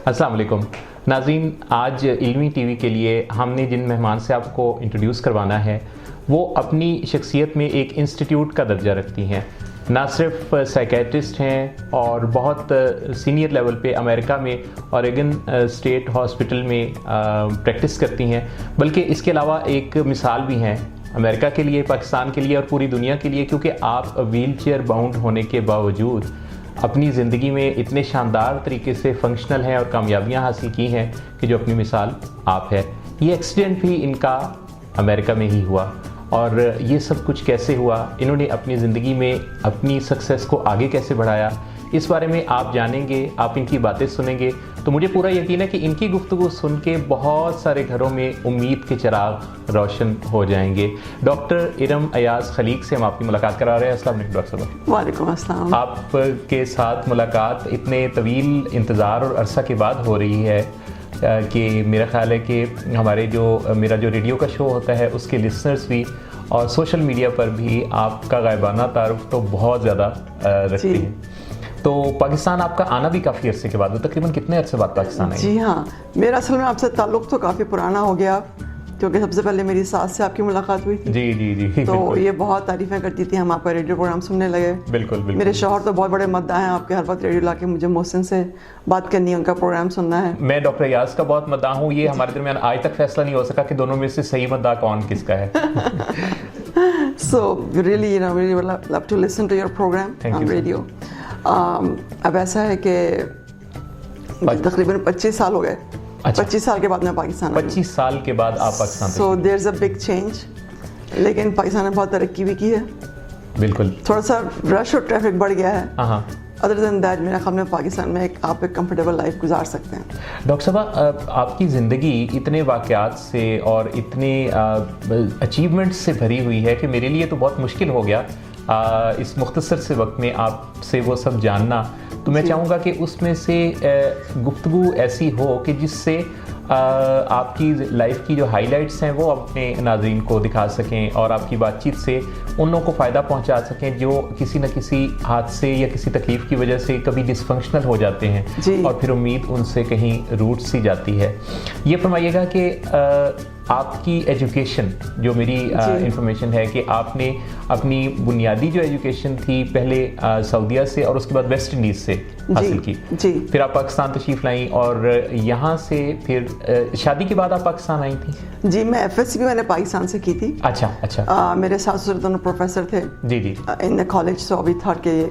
السلام علیکم ناظرین، آج علمی ٹی وی کے لیے ہم نے جن مہمان سے آپ کو انٹروڈیوس کروانا ہے وہ اپنی شخصیت میں ایک انسٹیٹیوٹ کا درجہ رکھتی ہیں. نہ صرف سائیکیٹرسٹ ہیں اور بہت سینئر لیول پہ امریکہ میں اوریگن اسٹیٹ ہاسپٹل میں پریکٹس کرتی ہیں، بلکہ اس کے علاوہ ایک مثال بھی ہیں امریکہ کے لیے، پاکستان کے لیے اور پوری دنیا کے لیے، کیونکہ آپ ویل چیئر باؤنڈ ہونے کے باوجود اپنی زندگی میں اتنے شاندار طریقے سے فنکشنل ہیں اور کامیابیاں حاصل کی ہیں کہ جو اپنی مثال آپ ہے. یہ ایکسیڈنٹ بھی ان کا امریکہ میں ہی ہوا، اور یہ سب کچھ کیسے ہوا، انہوں نے اپنی زندگی میں اپنی سکسیس کو آگے کیسے بڑھایا، اس بارے میں آپ جانیں گے، آپ ان کی باتیں سنیں گے تو مجھے پورا یقین ہے کہ ان کی گفتگو سن کے بہت سارے گھروں میں امید کے چراغ روشن ہو جائیں گے. ڈاکٹر ارم ایاز خلیق سے ہم آپ کی ملاقات کرا رہے ہیں. السلام علیکم ڈاکٹر صاحب. وعلیکم السلام. آپ کے ساتھ ملاقات اتنے طویل انتظار اور عرصہ کے بعد ہو رہی ہے کہ میرا خیال ہے کہ میرا جو ریڈیو کا شو ہوتا ہے اس کے لسنرز بھی اور سوشل میڈیا پر بھی آپ کا غائبانہ تعارف تو بہت زیادہ رکھتے ہیں. تو پاکستان آپ کا آنا بھی کافی عرصے کے بعد، تقریباً کتنے عرصے بعد پاکستان آئے؟ جی ہاں، میرا اصل میں آپ سے تعلق تو کافی پرانا ہو گیا، کیونکہ سب سے پہلے میری ساس سے آپ کی ملاقات ہوئی تھی. جی جی جی. تو یہ بہت تعریفیں کرتی تھی، ہم آپ کا ریڈیو پروگرام سننے لگے. بالکل بالکل. میرے شوہر تو بہت بڑے مداح ہیں آپ کے، ہر وقت ریڈیو لا کے مجھے محسن سے بات کرنی ہے، ان کا پروگرام سننا ہے. میں ڈاکٹر ایاز کا بہت مداح ہوں. یہ ہمارے درمیان آج تک فیصلہ نہیں ہو سکا کہ دونوں میں سے صحیح مداح کون کس کا ہے. So really, really would love to listen to your program on radio. اب ایسا ہے کہ تقریباً 25 سال ہو گئے. 25 سال کے بعد میں پاکستان 25 سال کے بعد آپ پاکستان. سو دیر از اے بگ چینج، لیکن پاکستان نے بہت ترقی بھی کی ہے. بالکل. تھوڑا سا رش اور ٹریفک بڑھ گیا ہے. ہاں. ادر دین دیٹ میرا خیال میں پاکستان میں آپ ایک کمفرٹیبل لائف گزار سکتے ہیں. ڈاکٹر صاحبہ، آپ کی زندگی اتنے واقعات سے اور اتنے اچیومنٹ سے بھری ہوئی ہے کہ میرے لیے تو بہت مشکل ہو گیا اس مختصر سے وقت میں آپ سے وہ سب جاننا. تو میں چاہوں گا کہ اس میں سے گفتگو ایسی ہو کہ جس سے آپ کی لائف کی جو ہائی لائٹس ہیں وہ اپنے ناظرین کو دکھا سکیں اور آپ کی بات چیت سے ان لوگوں کو فائدہ پہنچا سکیں جو کسی نہ کسی حادثے یا کسی تکلیف کی وجہ سے کبھی ڈس فنکشنل ہو جاتے ہیں اور پھر امید ان سے کہیں روٹ سی جاتی ہے. یہ فرمائیے گا کہ آپ کی ایجوکیشن، جو میری انفارمیشن ہے کہ آپ نے اپنی بنیادی جو ایجوکیشن تھی پہلے سعودیہ سے اور اس کے بعد ویسٹ انڈیز سے حاصل کی، پھر آپ پاکستان تشریف لائیں اور یہاں سے پھر شادی کے بعد آپ پاکستان آئی تھیں. جی، میں ایف ایس سی بھی میں نے پاکستان سے کی تھی. اچھا. میرے ساس سسر دونوں پروفیسر تھے جی ان دا کالج. سو ابھی تھا کہ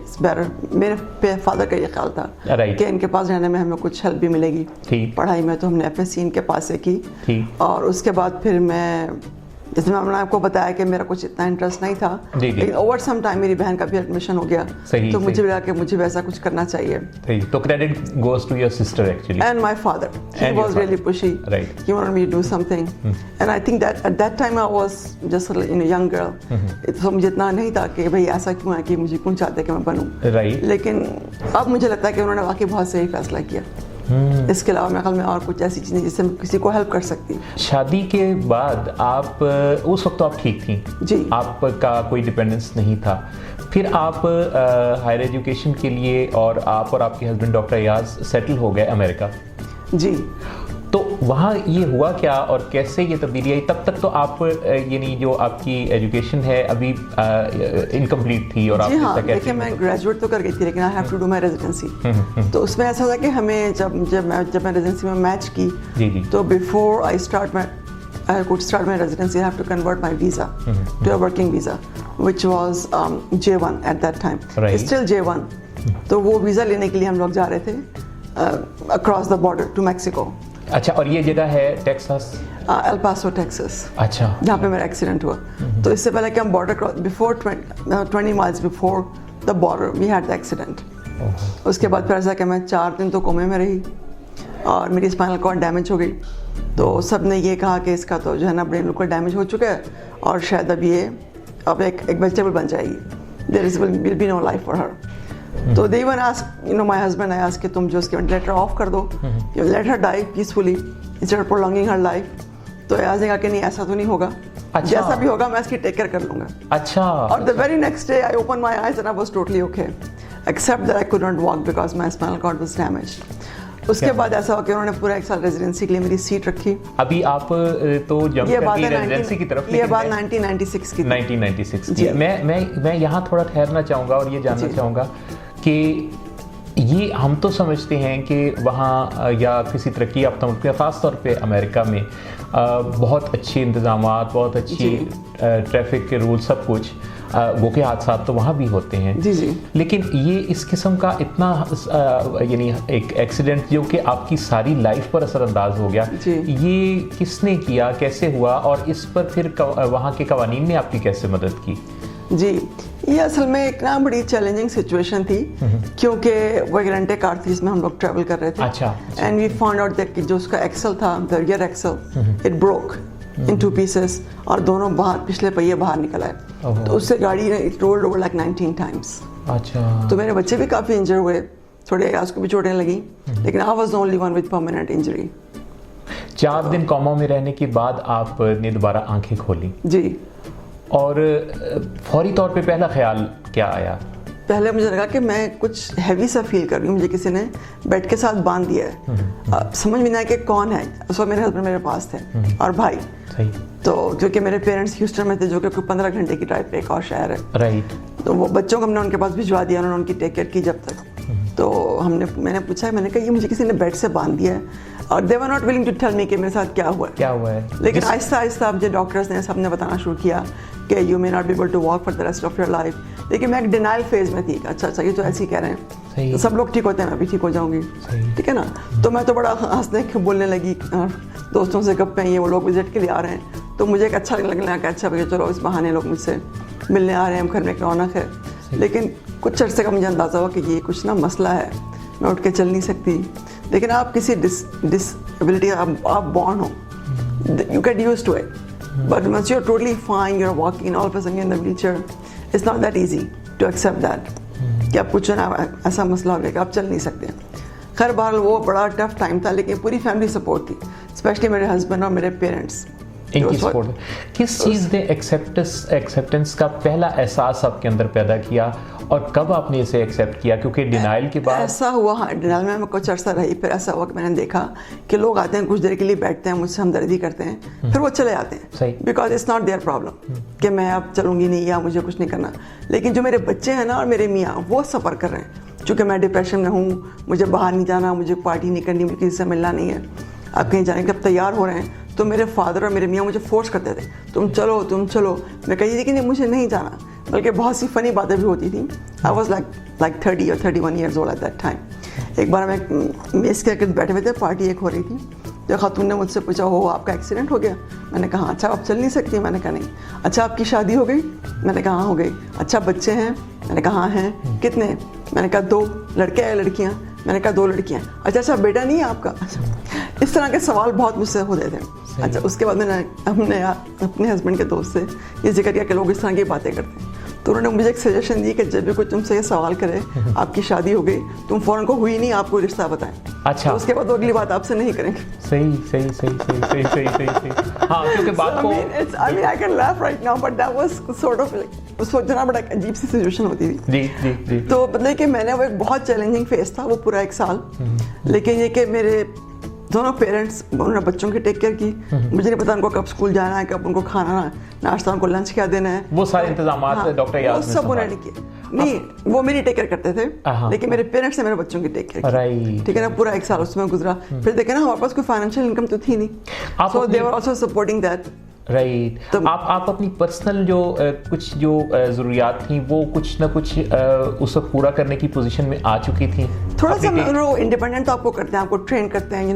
میرے فادر کا یہ خیال تھا کہ ان کے پاس رہنے میں ہمیں کچھ ہیلپ بھی ملے گی پڑھائی میں. تو ہم نے ایف ایس سی ان کے پاس سے کی اور اس کے بعد پھر میں، جیسے میں نے آپ کو بتایا کہ میرا کچھ اتنا انٹرسٹ نہیں تھا، لیکن اوور سم ٹائم میری بہن کا بھی ایڈمیشن ہو گیا تو مجھے لگا کہ مجھے ویسا کچھ کرنا چاہیے. تو credit goes to your sister actually and my father. He was really pushy. He wanted me to do something and I think that at that time I was just a young girl. تو مجھے اتنا نہیں تھا کہ بھائی ایسا کیوں ہے کہ مجھے کون چاہتے کہ میں بنوں. لیکن اب مجھے لگتا ہے کہ انہوں نے واقعی بہت صحیح فیصلہ کیا. اس کے علاوہ میرے خیال میں اور کچھ ایسی چیزیں جس سے میں کسی کو ہیلپ کر سکتی. شادی کے بعد آپ اس وقت تو آپ ٹھیک تھیں، جی، آپ کا کوئی ڈپینڈنس نہیں تھا. پھر آپ ہائر ایجوکیشن کے لیے اور آپ کے ہسبینڈ ڈاکٹر ایاز سیٹل ہو گئے امریکہ. جی. تو وہاں یہ ہوا کیا اور کیسے یہ تبدیلی آئی؟ تب تک تو آپ یعنی جو آپ کی ایجوکیشن ہے ابھی انکمپلیٹ تھی اور آپ دیکھیں میں گریجویٹ تو کر گئی تھی لیکن I have to do my residency. تو اس میں ایسا تھا کہ ہمیں جب میں ریزیڈنسی میں میچ کی تو before I could start my residency, I have to convert my visa to a working visa, which was J1 at that time. It's still J1. تو وہ ویزا لینے کے لیے ہم لوگ جا رہے تھے across the border to Mexico. اچھا. اور یہ جگہ ہے ٹیکساس؟ ایل پاسو ٹیکساس. اچھا. جہاں پہ میرا ایکسیڈنٹ ہوا. تو اس سے پہلے کہ ہم border before 20 miles before the border we had the accident. اس کے بعد پھر ایسا کہ میں 4 دن تو کومے میں رہی اور میری اسپائنل کارڈ ڈیمیج ہو گئی. تو سب نے یہ کہا کہ اس کا تو جو ہے نا برین بالکل ڈیمیج ہو چکا ہے اور شاید اب یہ ایک ویجیٹیبل بن جائے گی. there will be no life for her. تو they even asked, my husband, I asked کہ تم جو اس کے وینٹیلیٹر آف کر دو, let her die peacefully instead of prolonging her life. تو ایاز نے کہا کہ نہیں ایسا تو نہیں ہوگا, جیسا بھی ہوگا میں اس کی ٹیک کیئر کر لوں گا. اچھا. اور the very next day I opened my eyes and I was totally okay except that I could not walk because my spinal cord was damaged. اس کے بعد ایسا ہوا کہ انہوں نے پورا 1 سال ریزیڈنسی کے لیے میری سیٹ رکھی. ابھی آپ تو جب ریزیڈنسی کی طرف, یہ بات 1996 کی 1996 کی. میں یہاں تھوڑا ٹھہرنا چاہوں گا اور یہ جاننا چاہوں گا کہ یہ ہم تو سمجھتے ہیں کہ وہااں یا کسی ترقی یافتہ ملک میں, خاص طور پہ امریکہ میں بہت اچھے انتظامات, بہت اچھی ٹریفک کے رول, سب کچھ, وہ کے حادثات تو وہاں بھی ہوتے ہیں. لیکن یہ اس قسم کا اتنا یعنی ایک ایکسیڈنٹ جو کہ آپ کی ساری لائف پر اثر انداز ہو گیا, یہ کس نے کیا, کیسے ہوا, اور اس پر پھر وہاں کے قوانین نے آپ کی کیسے مدد کی؟ جی, یہ اصل میں ایک نا بڑی چیلنجنگ سچویشن تھی, کیونکہ وہ ایک رینٹے کار تھی جس میں ہم لوگ ٹریول کر رہے تھے. And we found out that کہ جو اس کا ایکسل تھا, the rear axle, it broke in 2 pieces, اور دونوں باہر, پچھلے پہیے باہر نکل آئے. تو اس سے گاڑی نے رولڈ اوور لائک 19 ٹائمس. تو میرے بچے بھی کافی انجر ہوئے, تھوڑے اس کو بھی چوٹیں لگیں, لیکن I was only one with permanent injury. 4 دن کوما میں رہنے کے بعد آپ نے دوبارہ آنکھیں کھولی. جی. اور فوری طور پہ پہلا خیال کیا آیا؟ پہلے مجھے لگا کہ میں کچھ ہیوی سا فیل کر رہی ہوں, مجھے کسی نے بیڈ کے ساتھ باندھ دیا ہے. سمجھ میں نہیں آیا کہ کون ہے. اس وقت میرے ہسبینڈ میرے پاس تھے اور بھائی. تو کیونکہ میرے پیرنٹس ہیوسٹن میں تھے, جو کہ 15 گھنٹے کی ڈرائیو پہ ایک اور شہر ہے. تو وہ بچوں کو ہم نے ان کے پاس بھجوا دیا, انہوں نے ان کی ٹیک کیئر کی جب تک. تو میں نے پوچھا, میں نے کہا یہ مجھے کسی نے بیڈ سے باندھ دیا ہے, اور they were not willing to tell me کہ میرے ساتھ کیا ہوا ہے. لیکن آہستہ آہستہ مجھے ڈاکٹرز نے سب نے بتانا شروع کیا کہ you may not be able to walk for the rest of your life. لیکن میں ایک ڈینائل فیز میں تھی, اچھا یہ تو ایسے ہی کہہ رہے ہیں, سب لوگ ٹھیک ہوتے ہیں, میں بھی ٹھیک ہو جاؤں گی, ٹھیک ہے نا. تو میں تو بڑا ہنسنے بولنے لگی, دوستوں سے گپیں, یہ وہ لوگ وزٹ کے لیے آ رہے ہیں. تو مجھے ایک اچھا لگنے لگا کہ اچھا بھائی چلو اس بہانے لوگ مجھ سے ملنے آ رہے ہیں, گھر میں ایک رونق ہے. لیکن کچھ عرصے کا مجھے اندازہ ہوا کہ یہ کچھ نا مسئلہ ہے, میں اٹھ کے چل نہیں سکتی. لیکن آپ کسی ڈسبلٹی آپ born who, you get used to it. But once you're totally fine, you're walking, and all of a sudden you're in the wheelchair, it's not that easy to accept that. کہ آپ کچھ نا ایسا مسئلہ ہو گیا کہ آپ چل نہیں سکتے. خیر بہرحال وہ بڑا ٹف ٹائم تھا, لیکن پوری فیملی سپورٹ تھی, اسپیشلی میرے ہسبینڈ اور میرے پیرنٹس. کس چیز نے ایکسیپٹنس کا پہلا احساس آپ کے اندر پیدا کیا, اور کب آپ نے اسے ایکسیپٹ کیا؟ کیونکہ ڈینائل کے بعد ایسا ہوا, ڈینائل میں کچھ عرصہ رہی, پھر ایسا ہوا کہ میں نے دیکھا کہ لوگ آتے ہیں, کچھ دیر کے لیے بیٹھتے ہیں, مجھ سے ہمدردی کرتے ہیں, پھر وہ چلے جاتے ہیں, because it's not their problem کہ میں اب چلوں گی نہیں یا مجھے کچھ نہیں کرنا. لیکن جو میرے بچے ہیں نا اور میرے میاں, وہ سفر کر رہے ہیں, چونکہ میں ڈپریشن میں ہوں, مجھے باہر نہیں جانا, مجھے پارٹی نہیں کرنی, مجھے کسی سے ملنا نہیں ہے, اب کہیں جانے کے اب تیار ہو رہے ہیں. تو میرے فادر اور میرے میاں مجھے فورس کرتے تھے, تم چلو. میں کہی تھی کہ مجھے نہیں جانا, بلکہ بہت سی فنی باتیں بھی ہوتی تھیں. I was like 30 or 31 years old at that time. ایک بار میں میز کے بیٹھے ہوئے تھے, پارٹی ایک ہو رہی تھی, تو خاتون نے مجھ سے پوچھا, ہو آپ کا ایکسیڈنٹ ہو گیا؟ میں نے کہا اچھا آپ چل نہیں سکتی؟ میں نے کہا نہیں. اچھا آپ کی شادی ہو گئی؟ میں نے کہا ہاں ہو گئی. اچھا بچے ہیں؟ میں نے کہا ہاں ہیں. کتنے؟ میں نے کہا 2. لڑکے ہیں لڑکیاں؟ میں نے کہا 2 لڑکیاں. اچھا بیٹا نہیں ہے آپ کا؟ اس طرح کے سوال بہت مجھ سے ہوتے تھے. اچھا اس کے بعد ہم نے اپنے ہسبینڈ کے دوست سے یہ ذکر کیا کہ لوگ اس طرح کی باتیں کرتے ہیں. تو انہوں نے مجھے ایک سجیشن دی کہ جب بھی کوئی تم سے یہ سوال کرے, آپ کی شادی ہو گئی, تم فوراً کو ہوئی نہیں, آپ کو رشتہ بتائیں. اچھا اس کے بعد اگلی بات آپ سے نہیں کریں گے. صحیح. ہاں کیونکہ بات کو I mean I can laugh right now, but that was sort of like اس وقت جنا بڑا عجیب سی سچویشن ہوتی تھی. جی. تو مطلب کہ میں نے وہ ایک بہت چیلنجنگ فیز تھا وہ پورا 1 سال. لیکن یہ کہ میرے دونوں پیرنٹس, انہوں نے بچوں کی ٹیک کیئر کی. مجھے نہیں پتا ان کو کب اسکول جانا ہے, کب ان کو کھانا ناشتہ, ان کو لنچ کیا دینا ہے, وہ سارے انتظامات ڈاکٹر یاز نے سب انہوں نے کیے. نہیں وہ میری ٹیک کیئر کرتے تھے, لیکن میرے پیرنٹس نے میرے بچوں کی ٹیک کیئر کی. ٹھیک ہے نا, پورا 1 سال اس میں گزرا. پھر دیکھیں نا ہمارے پاس کوئی فائنینشیل انکم تو تھی نہیں, so they were also supporting that. Right. آپ اپنی پرسنل کچھ جو ضروریات تھیں وہ کچھ نہ کچھ اس وقت پورا کرنے کی پوزیشن میں آ چکی تھیں. تھوڑا سا انڈیپینڈنٹ تو آپ کو کرتے ہیں, آپ کو ٹرین کرتے ہیں,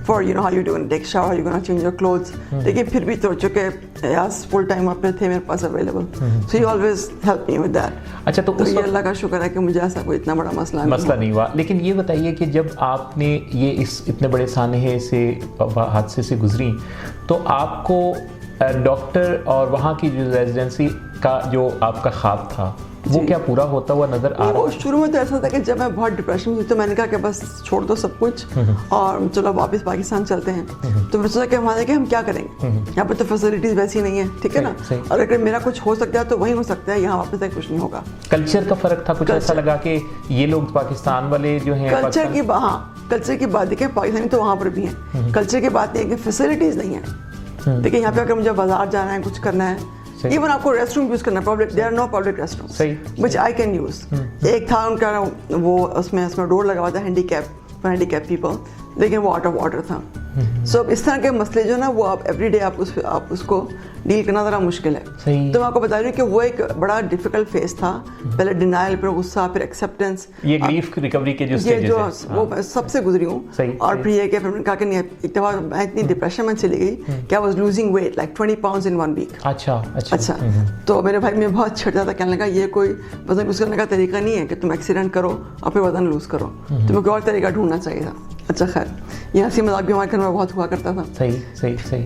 for how you do take shower, how you gonna change your clothes. لیکن پھر بھی تو چونکہ یاز فل ٹائم آپ پہ تھے میرے پاس available, so you always help me with that. اچھا تو یہ اللہ کا شکر ہے کہ مجھے ایسا کوئی اتنا بڑا مسئلہ نہیں ہوا. لیکن یہ بتائیے کہ جب آپ نے یہ اس اتنے بڑے سانحے سے حادثے سے گزری, تو آپ کو ڈاکٹر اور وہاں کی جو ریزیڈنسی کا جو آپ کا خواب تھا وہ کیا پورا ہوتا ہوا نظر آ رہا ہے؟ شروع میں تو ایسا تھا کہ جب میں بہت ڈپریشن میں تھی تو میں نے کہا کہ بس چھوڑ دو سب کچھ اور چلو واپس پاکستان چلتے ہیں. تو میں سوچا کہ ہم کیا کریں گے, یہاں پہ تو فیسلٹیز ویسی نہیں ہیں, ٹھیک ہے نا, اور اگر میرا کچھ ہو سکتا ہے تو وہیں ہو سکتا ہے, یہاں واپس تک کچھ نہیں ہوگا. کلچر کا فرق تھا کچھ, ایسا لگا کہ یہ لوگ پاکستان والے جو ہیں کلچر کی, ہاں کلچر کی بات دیکھیں پاکستانی تو وہاں پر بھی ہیں, کلچر کی بات نہیں ہے کہ فیسلٹیز نہیں ہیں. دیکھیں یہاں پہ اگر مجھے بازار جانا ہے کچھ کرنا ہے, ایون آپ کو ریسٹ روم یوز کرنا ہے, public there are no public restroom which I can use. ایک تھا ان کا وہ اس میں ڈور لگا ہوا تھا ہینڈی کیپ پیپل, لیکن وہ آؤٹ آف آرڈر تھا. سو اس طرح کے مسئلے جو نا وہ آپ ایوری ڈے آپ اس کو ڈیل کرنا ذرا مشکل ہے. تو میں آپ کو بتا رہی ہوں کہ وہ ایک بڑا ڈیفیکلٹ فیز تھا, پہلے ڈینائل, پھر غصہ, پھر ایکسیپٹینس, یہ گریف ریکوری کے جو اسٹیجز ہیں وہ میں سب سے گزری ہوں. اور پھر یہ کہ پھر میں نے کہا کہ نہیں, ایک دفعہ میں اتنی ڈپریشن میں چلی گئی کہ I was losing weight like 20 pounds in 1 week. اچھا تو میرے بھائی میں بہت چھڑتا تھا, کہنے لگا یہ کوئی وزن لوز کرنے کا طریقہ نہیں ہے کہ تم ایکسیڈنٹ کرو اور پھر وزن لوز کرو, تمہیں کوئی اور طریقہ ڈھونڈنا چاہیے تھا. اچھا خیر, یہ ہنسی مذاق بھی ہمارے گھر میں بہت ہوا کرتا تھا. صحیح.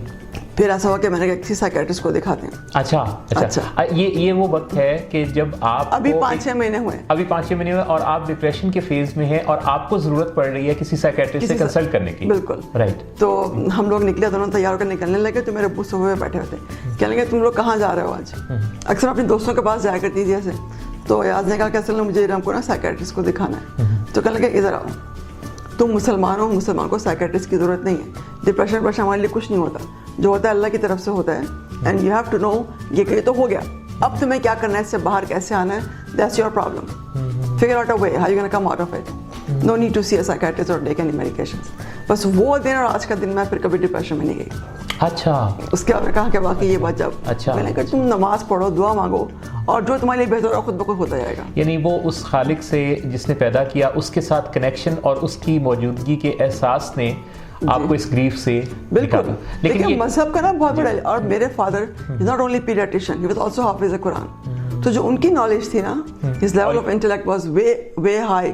پھر ایسا ہوا کہ میں نے کسی سائیکیٹرسٹ کو دکھاتے ہیں. اچھا یہ وہ وقت ہے کہ جب آپ ابھی 5-6 مہینے ہوئے اور آپ ڈپریشن کے فیز میں ہیں اور آپ کو ضرورت پڑ رہی ہے کسی سائیکیٹرسٹ سے کنسلٹ کرنے کی. بالکل رائٹ. تو ہم لوگ نکلے, دونوں تیار ہو کر نکلنے لگے, تو میرے ابو صبح میں بیٹھے ہوتے کہنے لگے تم لوگ کہاں جا رہے ہو آج. اکثر اپنے دوستوں کے پاس جایا کرتی تھی ایسے. تو ایاز نے کہا کہ اصل میں مجھے ہم کو نا سائیکیٹرسٹ کو دکھانا ہے. تو کہنے لگے ادھر آؤ, تم مسلمان ہو, مسلمان کو سائیکیٹرسٹ کی ضرورت نہیں ہے. ڈپریشن ہمارے لیے کچھ نہیں ہوتا, جو ہوتا ہے اللہ کی طرف سے ہوتا ہے. And you have to know یہ تو ہو گیا, اب تمہیں کیا کرنا ہے, اس سے باہر کیسے آنا ہے, that's your problem. Figure out a way how you gonna come out of it. No need to see a psychiatrist اور ٹیک اینی میڈیکیشنز. بس وہ دن اور آج کا دن میں پھر کبھی ڈپریشن میں نہیں گئی. اچھا. اس کے بعد میں کہا کہ باقی یہ بات جب میں نے کہا تم نماز پڑھو, دعا مانگو, اور جو تمہارے لیے بہتر ہو خود بخود ہوتا جائے گا. یعنی وہ اس خالق سے جس نے پیدا کیا اس کے ساتھ کنیکشن اور اس کی موجودگی کے احساس نے آپ کو اس گریف سے بالکل. لیکن مذہب کا نا بہت بڑا ہے. اور میرے father is not only paediatrician, he was also Hafiz Quran. تو جو ان کی نالج تھی نا, his level of intellect was way high.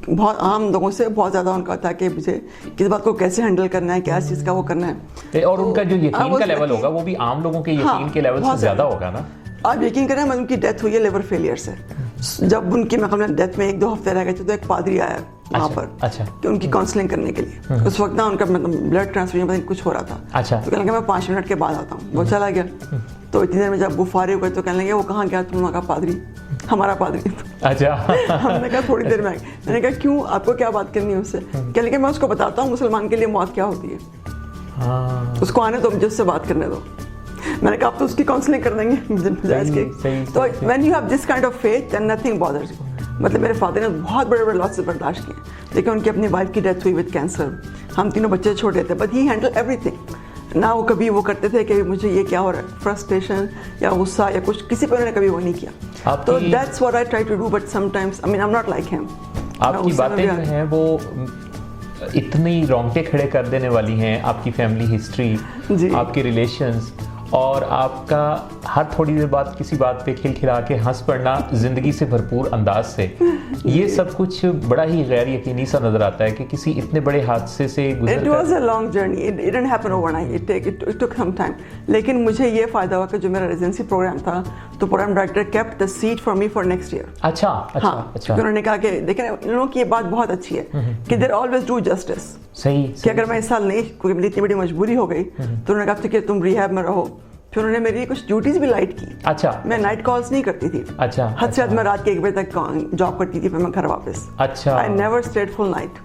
بہت عام لوگوں سے بہت زیادہ ان کا تھا کہ مجھے کس بات کو کیسے ہینڈل کرنا ہے, کیا چیز کا وہ کرنا ہے. اور ان کا جو یقین کا لیول ہوگا وہ بھی عام لوگوں کے یقین کے لیول سے زیادہ ہوگا نا. آپ یقین کریں, ان کی ڈیتھ ہوئی ہے لیور فیلئر سے. جب ان کی ڈیتھ میں 1-2 ہفتے رہ گئے تھے تو ایک پادری آیا وہاں پر کہ ان کی کاؤنسلنگ کرنے کے لیے. اس وقت نا ان کا بلڈ ٹرانسفیوژن کچھ ہو رہا تھا. تو کہنے لگا میں 5 منٹ کے بعد آتا ہوں. وہ چلا گیا. تو اتنی دیر میں جب وہ فارغ ہوئے تو کہنے لگے وہ کہاں گیا, تم وہاں کا پادری, ہمارا پادری. اچھا. ہم نے کہا تھوڑی دیر میں آئے. میں نے کہا کیوں, آپ کو کیا بات کرنی ہے اس سے. کہنے لگے میں اس کو بتاتا ہوں مسلمان کے لیے موت کیا ہوتی ہے, اس کو آنے دو, مجھے اس سے بات کرنے دو. میں نے کہا آپ تو اس کی کاؤنسلنگ کر دیں گے. تو when you have this kind of faith then nothing bothers you. مطلب میرے فادر نے بہت بڑے بڑے لاسز برداشت کیے, لیکن ان کی اپنی وائف کی ڈیتھ ہوئی وتھ کینسر. ہم تینوں بچے چھوٹے تھے, but he handle every thing. نہ وہ کبھی وہ کرتے تھے کہ مجھے یہ کیا ہو رہا ہے, فرسٹریشن یا غصہ یا کچھ, کسی پہ انہوں نے کبھی وہ نہیں کیا. تو that's what I try to do, but sometimes I mean I am not like him. آپ کی باتیں جو ہیں وہ اتنی رونگٹے کھڑے کر دینے والی ہیں. آپ کی فیملی ہسٹری, آپ کے ریلیشنز, اور آپ کا ہر تھوڑی دیر بعد کسی بات پہ کھلکھلا کے ہنس پڑنا زندگی سے بھرپور انداز سے, یہ سب کچھ بڑا ہی غیر یقینی سا نظر آتا ہے کہ کسی اتنے بڑے حادثے سے گزر کر. It was a long journey. It didn't happen overnight. It took some time. لیکن مجھے یہ فائدہ ہوا کہ جو میرا ریزیڈنسی پروگرام تھا تو program director kept the seat for me for next year. اچھا. انہوں نے کہا کہ دیکھیں ان لوگوں کی یہ بات بہت اچھی ہے کہ they always do justice. صحیح. کہ اگر میں اس سال نہیں, کوئی میری اتنی بڑی مجبوری ہو گئی, تو انہوں نے کہا کہ تم ریہیب میں رہو. پھر انہوں نے میری کچھ ڈیوٹیز بھی لائٹ کی. اچھا. میں نائٹ کالز نہیں کرتی تھی. اچھا. حد سے زیادہ میں رات کے 1 بجے تک جاب کرتی تھی, پھر میں گھر واپس. اچھا. I never stayed full night.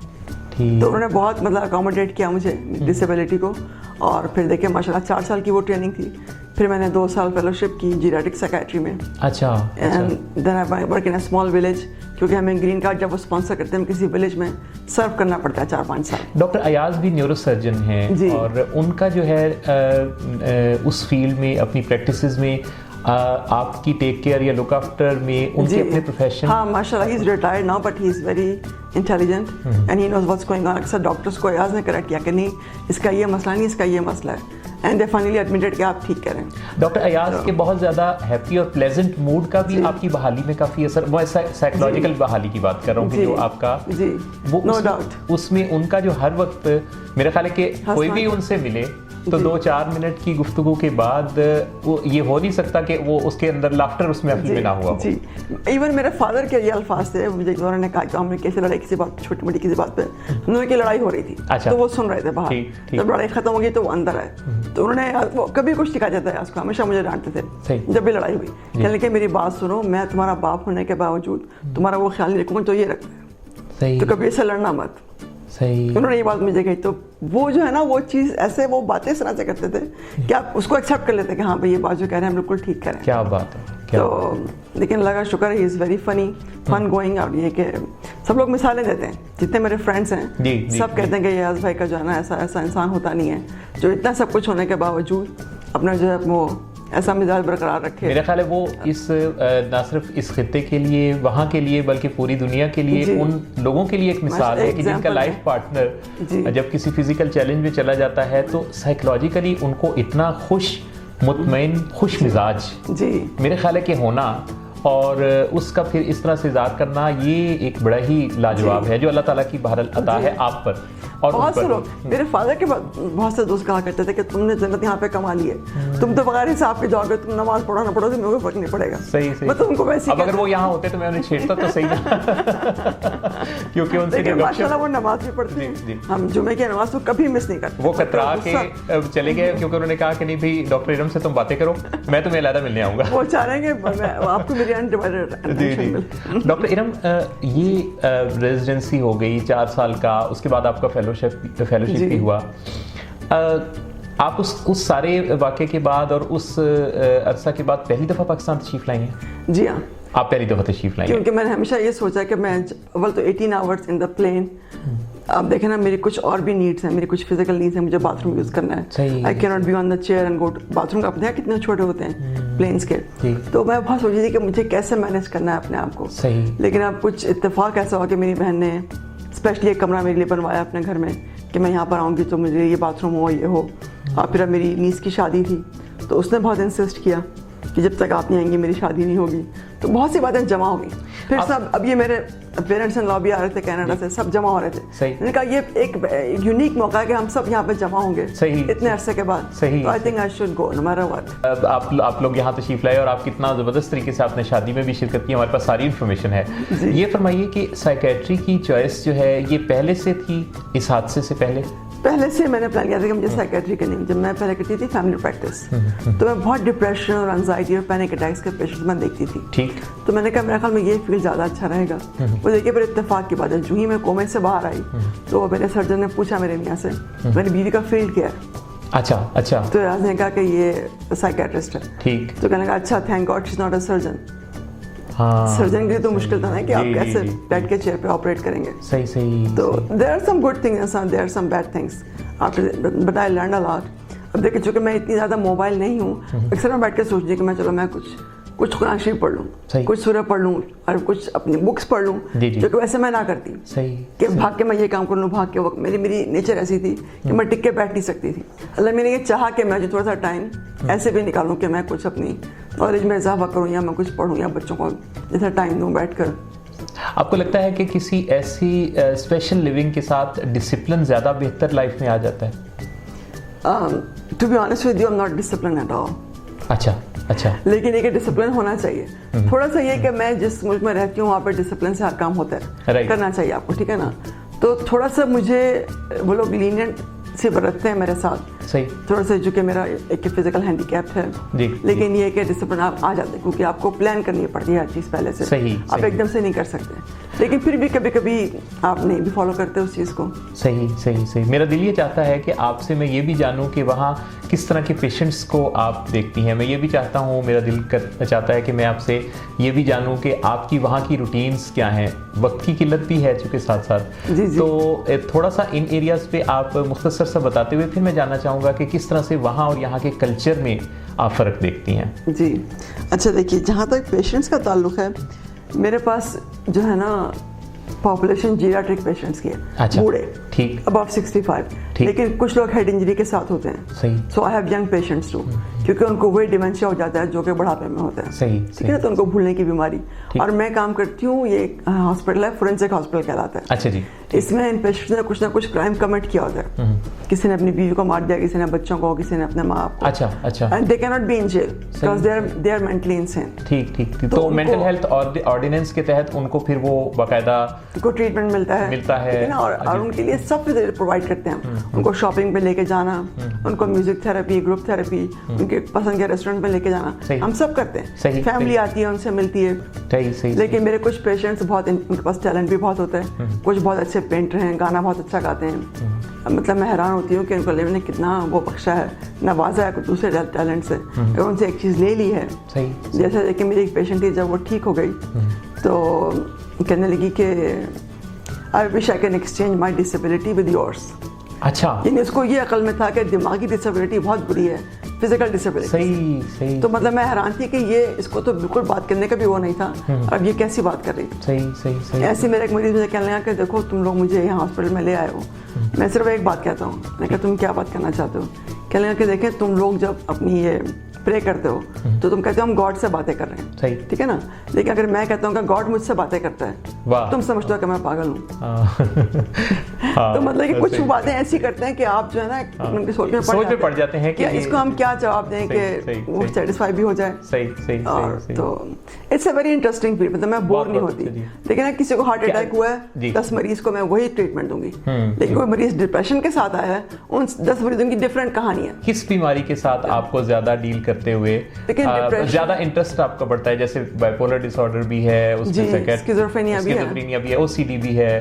تو انہوں نے بہت مطلب اکاموڈیٹ کیا مجھے ڈسیبلٹی کو. اور پھر دیکھیں ماشاء اللہ 4 سال کی وہ ٹریننگ تھی. پھر میں نے 2 سال فیلوشپ کی جیریاٹک سائیکیٹری میں. اچھا. And then I work in a small village, کیونکہ ہمیں گرین کارڈ جب وہ اسپانسر کرتے ہیں کسی ولیج میں سرو کرنا پڑتا ہے 4-5 سال. ڈاکٹر ایاز بھی نیورو سرجن ہیں, اور ان کا جو ہے اس فیلڈ میں اپنی پریکٹسز میں آپ کی ٹیک کیئر یا لک آفٹر میں ان کے اپنے پروفیشن. ہاں ماشاء اللہ, he is retired now but he is very intelligent and he knows what's going on. اکثر ڈاکٹرس کو ایاز نے کریکٹ کیا کہ نہیں اس کا یہ مسئلہ نہیں, اس کا یہ مسئلہ ہے, اینڈ دے فائنلی ایڈمٹڈ کہ آپ ٹھیک کریں. ڈاکٹر ایاز کے بہت زیادہ ہیپی اور پلیزنٹ موڈ کا بھی آپ کی بحالی میں کافی اثر, میں سائیکولوجیکل بحالی کی بات کر رہا ہوں کہ جو آپ کا وہ اس میں ان کا جو ہر وقت میرا خیال ہے کہ کوئی بھی ان سے ملے تو 2-4 منٹ کی گفتگو کے بعد وہ یہ ہو نہیں سکتا کہ وہ اس کے اندر لافٹر اس محفل میں نہ ہوا. جی ایون میرے فادر کے یہ الفاظ تھے, مجھے ایک نے کہا کہ ہم نے کیسے لڑائی کسی بات چھوٹی موٹی کسی بات پہ, ہم نے کی لڑائی ہو رہی تھی تو وہ سن رہے تھے باہر, جب لڑائی ختم ہو گئی تو وہ اندر آئے. تو انہوں نے کبھی کچھ سکھا جاتا ہے اس کو, ہمیشہ مجھے ڈانٹتے تھے جب بھی لڑائی ہوئی, کہنے کہ میری بات سنو, میں تمہارا باپ ہونے کے باوجود تمہارا وہ خیال نہیں رکھوں تو یہ رکھتا ہے, تو کبھی ایسے لڑنا مت. صحیح. انہوں نے یہ بات مجھے کہی. تو وہ جو ہے نا وہ چیز ایسے وہ باتیں سنا سے کرتے تھے کہ آپ اس کو ایکسیپٹ کر لیتے کہ ہاں بھائی یہ بات جو کہہ رہے ہیں ہم بالکل ٹھیک کر رہے ہیں. کیا بات ہے. تو لیکن اللہ کا شکر ہے ہی is very funny fun going. اور یہ کہ سب لوگ مثالیں دیتے ہیں, جتنے میرے فرینڈس ہیں سب کہتے ہیں کہ یاز بھائی کا جو ہے نا ایسا انسان ہوتا نہیں ہے جو اتنا سب کچھ ہونے کے باوجود اپنا جو ہے وہ ایسا مزاج برقرار رکھے. میرا خیال ہے وہ اس نہ صرف اس خطے کے لیے وہاں کے لیے بلکہ پوری دنیا کے لیے ان لوگوں کے لیے ایک مثال ہے کہ جن کا لائف پارٹنر جب کسی فزیکل چیلنج میں چلا جاتا ہے تو سائیکولوجیکلی ان کو اتنا خوش مطمئن خوش مزاج میرے خیال ہے کہ ہونا اور اس کا پھر اس طرح سے اظہار کرنا یہ ایک بڑا ہی لاجواب ہے جو اللہ تعالیٰ کی بہرحال عطا ہے آپ پر. اور بہت سے لوگ میرے فادر کے بہت سے دوست کہا کرتے تھے کہ تم نے جنت یہاں پہ کما لی ہے, تم تو بغیر حساب کے جاؤ گے, تم نماز پڑھو نہ پڑھو تمہیں کوئی فرق نہیں پڑے گا. صحیح میں تو ان کو ویسے اب اگر وہ یہاں ہوتے تو میں انہیں چھیڑتا تو صحیح کیونکہ ان سے ماشاءاللہ وہ نماز بھی پڑھتے ہیں, ہم جمعے کی نماز تو کبھی مس نہیں کرتے. وہ کترا کے چلے گئے کیونکہ انہوں نے کہا کہ نہیں بھائی ڈاکٹر ارم سے تم باتیں کرو, میں تمہیں علیحدہ ملنے آؤں گا. وہ چاہ رہے ہیں کہ آپ کو میری انڈیوائڈیڈ. ڈاکٹر ارم یہ ریزیڈنسی ہو گئی 4 سال کا, اس کے بعد آپ کا فیلوشپ بھی ہوا. آپ اس سارے واقعے کے بعد اور اس عرصہ کے بعد پہلی دفعہ پاکستان تشریف لائے ہیں؟ جی ہاں, آپ پہلی دفعہ تشریف لائیں. کیونکہ میں نے ہمیشہ یہ سوچا کہ میں اول تو 18 آورس ان دا پلین. آپ دیکھیں نا میری کچھ اور بھی نیڈس ہیں, میری کچھ فزیکل نیڈس ہیں, مجھے باتھ روم یوز کرنا ہے. آئی کی not be on the chair and go bathroom. کا آپ دیکھیں کتنے چھوٹے ہوتے ہیں پلینس کے. تو میں بہت سوچی تھی کہ مجھے کیسے مینیج کرنا ہے اپنے آپ کو. لیکن اب کچھ اتفاق ایسا ہوا کہ میری بہن نے اسپیشلی ایک کمرہ میرے لیے بنوایا اپنے گھر میں کہ میں یہاں پر آؤں گی تو مجھے یہ باتھ روم ہو یہ ہو. اور پھر اب میری نیس کی شادی تھی تو اس نے بہت انسسٹ کیا کہ جب تک آپ نہیں آئیں گی میری شادی نہیں ہوگی. تو بہت سی باتیں جمع ہو گئی. پھر سب اب یہ میرے پیرنٹس ان لا بھی آ رہے تھے کینیڈا سے, سب جمع ہو رہے تھے. میں نے کہا یہ ایک یونیک موقع ہے کہ ہم سب یہاں پہ جمع ہوں گے اتنے عرصے کے بعد. تو I think I should go no matter what. آپ لوگ یہاں تشریف لائے اور آپ کتنا زبردست طریقے سے آپ نے شادی میں بھی شرکت کی, ہمارے پاس ساری انفارمیشن ہے. یہ فرمائیے کہ سائیکیٹری کی چوائس جو ہے یہ پہلے سے تھی اس حادثے سے پہلے سے میں نے پلان کیا تھا کہ مجھے سائیکیٹری کرنی. جب میں پہلے کرتی تھی فیملی پریکٹس تو میں بہت ڈپریشن اور انزائٹی اور پینک اٹیکس کے پیشنٹس میں دیکھتی تھی. ٹھیک. تو میں نے کہا میرے خیال میں یہ فیلڈ زیادہ اچھا رہے گا. وہ دیکھیے پھر اتفاق کی بات ہے جو ہی میں کومے سے باہر آئی تو میرے سرجن نے پوچھا میرے میاں سے میری بیوی کا فیلڈ کیا ہے. اچھا. تو ریاض نے کہا کہ یہ سائیکیٹرسٹ ہے. ٹھیک. تو کہنے لگا اچھا thank God she is not a surgeon. Surgeon کے لیے تو مشکل تھا نا کہ آپ کیسے بیٹھ کے چیئر پہ آپریٹ کریں گے. صحیح. تو there are some good things and there are some bad things but I learn a lot. اب دیکھیں چونکہ میں اتنی زیادہ موبائل نہیں ہوں, اکثر میں بیٹھ کے سوچتی کہ میں چلو میں کچھ قرآن شریف پڑھ لوں, کچھ سورہ پڑھ لوں اور کچھ اپنی بکس پڑھ لوں, جو کہ ویسے میں نہ کرتی. کہ بھاگ کے میں یہ کام کر لوں, بھاگ کے وقت میری نیچر ایسی تھی کہ میں ٹک کے بیٹھ نہیں سکتی تھی. اللہ میں نے یہ چاہا کہ میں جو تھوڑا سا ٹائم ایسے بھی نکالوں کہ میں کچھ اپنی نالج میں اضافہ کروں یا میں کچھ پڑھوں یا بچوں کو جیسا ٹائم دوں بیٹھ کر. آپ کو لگتا ہے کہ کسی ایسی اسپیشل لیونگ کے ساتھ ڈسپلن زیادہ بہتر لائف میں آ جاتا ہے؟ To be honest with you I am not discipline at all. اچھا. لیکن ایک ڈسپلن ہونا چاہیے. تھوڑا سا یہ کہ میں جس ملک میں رہتی ہوں وہاں پہ ڈسپلن سے ہر کام ہوتا ہے, کرنا چاہیے آپ کو, ٹھیک ہے نا. تو تھوڑا سا مجھے وہ لوگ لینینٹ سے برتتے ہیں میرے ساتھ. تھوڑا سا جو کہ میرا ایک فزیکل ہینڈی کیپ ہے, لیکن یہ کہ ڈسپلن آپ آ جاتے ہیں کیونکہ آپ کو پلان کرنی پڑتی ہے ہر چیز پہلے سے. آپ ایک دم سے نہیں کر سکتے, لیکن پھر بھی کبھی کبھی آپ نہیں بھی فالو کرتے اس چیز کو. صحیح. میرا دل یہ چاہتا ہے کہ آپ سے میں یہ بھی جانوں کہ وہاں کس طرح کے پیشنٹس کو آپ دیکھتی ہیں. میں یہ بھی چاہتا ہوں, میرا دل چاہتا ہے کہ میں آپ سے یہ بھی جانوں کہ آپ کی وہاں کی روٹینز کیا ہیں. وقت کی قلت بھی ہے چونکہ ساتھ تو تھوڑا سا ان ایریاز پہ آپ مختصر سا بتاتے ہوئے پھر میں جاننا چاہوں گا کہ کس طرح سے وہاں اور یہاں کے کلچر میں آپ فرق دیکھتی ہیں. جی اچھا, دیکھیے جہاں تک پیشنٹس کا تعلق ہے میرے پاس جو ہے نا پاپولیشن جیریاٹرک پیشنٹس کی ہے, بوڑھے, ٹھیک, اباؤٹ 65. لیکن کچھ لوگ ہیڈ انجری کے ساتھ ہوتے ہیں. So I have young patients too, کیونکہ ان کو وہی ڈیمینشیا ہو جاتا ہے جو کہ بڑھاپے میں ہوتا ہے. ٹھیک ہے, تو ان کو بھولنے کی بیماری. اور میں کام کرتی ہوں, یہ ہاسپٹل ہے فورینسک ہاسپٹل کہلاتا ہے. اچھا جی. اس میں ان پیشنٹس نے کچھ نہ کچھ کرائم کمٹ کیا ہوتا ہے. کسی نے اپنی بیوی کو مار دیا, کسی نے بچوں کو, کسی نے اپنے ماں باپ کو. اچھا اچھا. And they cannot be in jail because they are mentally insane. ٹھیک ٹھیک. تو مینٹل ہیلتھ آرڈیننس کے تحت ان کو پھر وہ باقاعدہ کو ٹریٹمنٹ ملتا ہے نا, اور ان کے لیے سب پرووائڈ کرتے ہیں. ان کو شاپنگ پہ لے کے جانا, ان کو میوزک تھراپی, گروپ تھراپی, ان کے پسند کے ریسٹورینٹ پہ لے کے جانا, ہم سب کرتے ہیں. فیملی آتی ہے, ان سے ملتی ہے. لیکن میرے کچھ پیشنٹس بہت, ان کے پاس ٹیلنٹ بھی بہت ہوتا ہے, کچھ بہت اچھے پینٹر ہیں, گانا بہت اچھا گاتے ہیں. مطلب میں حیران ہوتی ہوں کہ ان کو اللہ نے کتنا وہ بخشا ہے, نوازا ہے دوسرے ٹیلنٹ سے, اگر ان سے ایک چیز لے لی ہے. جیسے کہ میری ایک پیشنٹ تھی, جب وہ ٹھیک ہو گئی تو کہنے لگی کہ I wish I can exchange my disability with yours. اچھا. یعنی اس کو یہ عقل میں تھا کہ دماغی ڈسیبلٹی بہت بری ہے, فزیکل ڈسیبلٹی. صحیح. تو مطلب میں حیران تھی کہ یہ اس کو تو بالکل بات کرنے کا بھی وہ نہیں تھا, اب یہ کیسی بات کر رہی تھی. صحیح. ایسے میرے ایک مریض مجھے کہنے لگا کہ دیکھو تم لوگ مجھے یہاں ہاسپٹل میں لے آئے ہو, میں صرف ایک بات کہتا ہوں. میں کہا تم کیا بات کرنا چاہتے ہو؟ کہنے لگا کہ دیکھیں تم لوگ جب اپنی یہ پرے کرتے ہو تو تم کہتے ہو ہم گاڈ سے باتیں کر رہے ہیں, ٹھیک ہے نا, لیکن اگر میں کہتا ہوں کہ گاڈ مجھ سے باتیں کرتا ہے, تم سمجھتے ہو کہ میں پاگل ہوں. تو مطلب کہ کچھ باتیں ایسی کرتے ہیں کہ آپ جو ہے نا ان کی سوچ میں پڑ جاتے ہیں کہ اس کو ہم کیا جواب دیں کہ وہ سیٹسفائی بھی ہو جائے. اور تو it's a very interesting field, مطلب میں بور نہیں ہوتی. لیکن کسی کو ہارٹ اٹیک ہوا ہے, 10 مریض کو میں وہی ٹریٹمنٹ دوں گی, لیکن کوئی مریض ڈپریشن کے ساتھ آیا ہے, ان 10 مریضوں کی ڈفرینٹ کہانی ہے. کس بیماری کے ساتھ آپ کو زیادہ ڈیل کرتے ہوئے زیادہ انٹرسٹ آپ کا بڑھتا ہے؟ جیسے بائیپولر ڈس آرڈر بھی ہے, اس میں اسکیزوفرینیا بھی ہے, او سی ڈی بھی ہے,